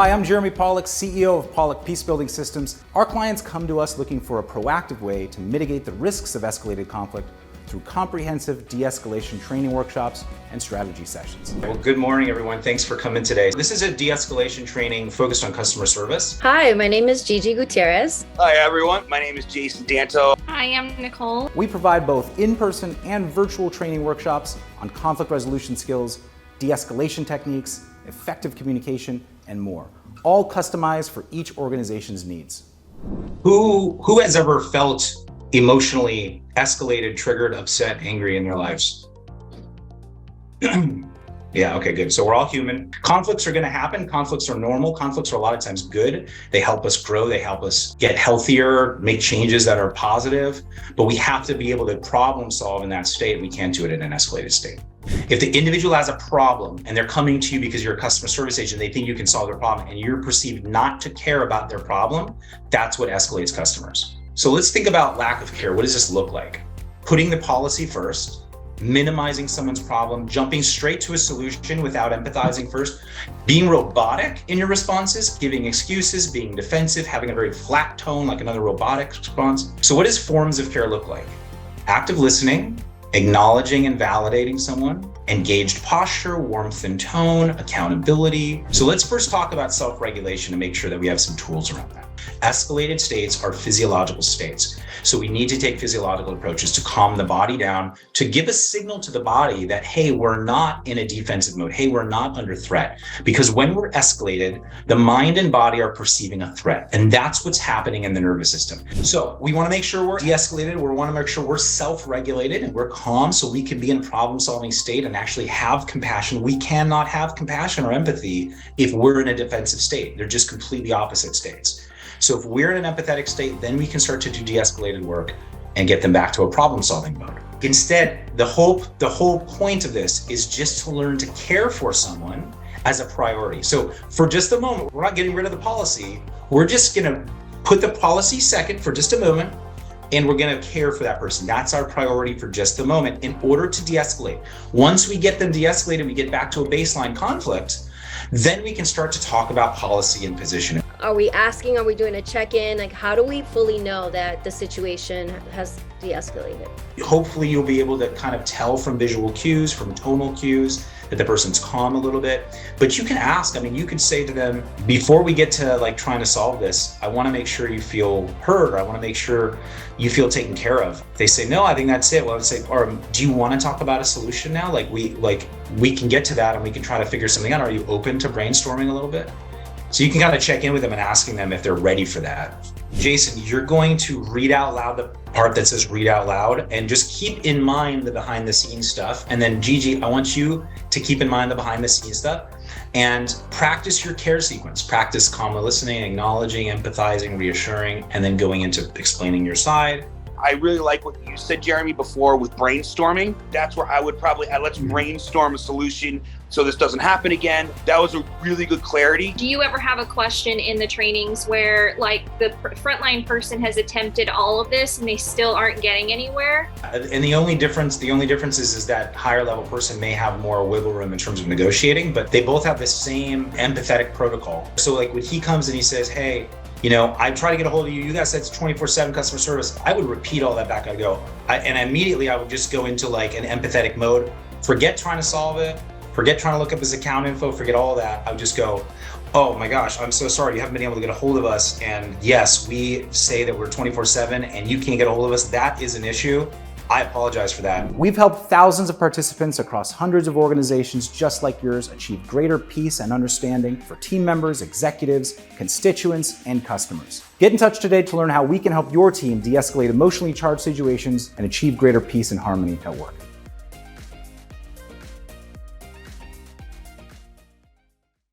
Hi, I'm Jeremy Pollack, CEO of Pollack Peacebuilding Systems. Our clients come to us looking for a proactive way to mitigate the risks of escalated conflict through comprehensive de-escalation training workshops and strategy sessions. Well, good morning, everyone. Thanks for coming today. This is a de-escalation training focused on customer service. Hi, my name is Gigi Gutierrez. Hi, everyone. My name is Jason Danto. Hi, I'm Nicole. We provide both in-person and virtual training workshops on conflict resolution skills, de-escalation techniques, effective communication, and more, all customized for each organization's needs. Who has ever felt emotionally escalated, triggered, upset, angry in their lives? Yeah, okay, good. So we're all human. Conflicts are going to happen. Conflicts are normal. Conflicts are a lot of times good. They help us grow. They help us get healthier, make changes that are positive. But we have to be able to problem solve in that state. We can't do it in an escalated state. If the individual has a problem and they're coming to you because you're a customer service agent, they think you can solve their problem and you're perceived not to care about their problem, that's what escalates customers. So let's think about lack of care. What does this look like? Putting the policy first, minimizing someone's problem, jumping straight to a solution without empathizing first, being robotic in your responses, giving excuses, being defensive, having a very flat tone like another robotic response. So what does forms of care look like? Active listening, acknowledging and validating someone, engaged posture, warmth and tone, accountability. So let's first talk about self-regulation and make sure that we have some tools around that. Escalated states are physiological states. So we need to take physiological approaches to calm the body down, to give a signal to the body that, hey, we're not in a defensive mode. Hey, we're not under threat. Because when we're escalated, the mind and body are perceiving a threat. And that's what's happening in the nervous system. So we want to make sure we're de-escalated. We want to make sure we're self-regulated and we're calm so we can be in a problem-solving state and actually have compassion. We cannot have compassion or empathy if we're in a defensive state. They're just completely opposite states. So if we're in an empathetic state, then we can start to do de-escalated work and get them back to a problem-solving mode. Instead, the whole point of this is just to learn to care for someone as a priority. So for just a moment, we're not getting rid of the policy. We're just gonna put the policy second for just a moment, and we're gonna care for that person. That's our priority for just the moment in order to de-escalate. Once we get them de-escalated, we get back to a baseline conflict, then we can start to talk about policy and positioning. Are we doing a check-in? Like, how do we fully know that the situation has de-escalated? Hopefully you'll be able to kind of tell from visual cues, from tonal cues, that the person's calm a little bit. But you can ask, you could say to them, before we get to like trying to solve this, I want to make sure you feel heard. I want to make sure you feel taken care of. If they say, no, I think that's it. Well, I would say, or do you want to talk about a solution now? We can get to that and we can try to figure something out. Are you open to brainstorming a little bit? So you can kind of check in with them and asking them if they're ready for that. Jason, you're going to read out loud the part that says read out loud and just keep in mind the behind the scenes stuff. And then Gigi, I want you to keep in mind the behind the scenes stuff and practice your care sequence. Practice calmly listening, acknowledging, empathizing, reassuring, and then going into explaining your side. I really like what you said, Jeremy, before with brainstorming. That's where I would probably let's brainstorm a solution so this doesn't happen again. That was a really good clarity. Do you ever have a question in the trainings where like the frontline person has attempted all of this and they still aren't getting anywhere? And the only difference is that higher level person may have more wiggle room in terms of negotiating, but they both have the same empathetic protocol. So like when he comes and he says, hey, I try to get a hold of you. You guys said it's 24/7 customer service. I would repeat all that back. And immediately I would just go into like an empathetic mode. Forget trying to solve it. Forget trying to look up his account info. Forget all that. I would just go, oh my gosh, I'm so sorry. You haven't been able to get a hold of us. And yes, we say that we're 24/7 and you can't get a hold of us. That is an issue. I apologize for that. We've helped thousands of participants across hundreds of organizations just like yours achieve greater peace and understanding for team members, executives, constituents, and customers. Get in touch today to learn how we can help your team de-escalate emotionally charged situations and achieve greater peace and harmony at work.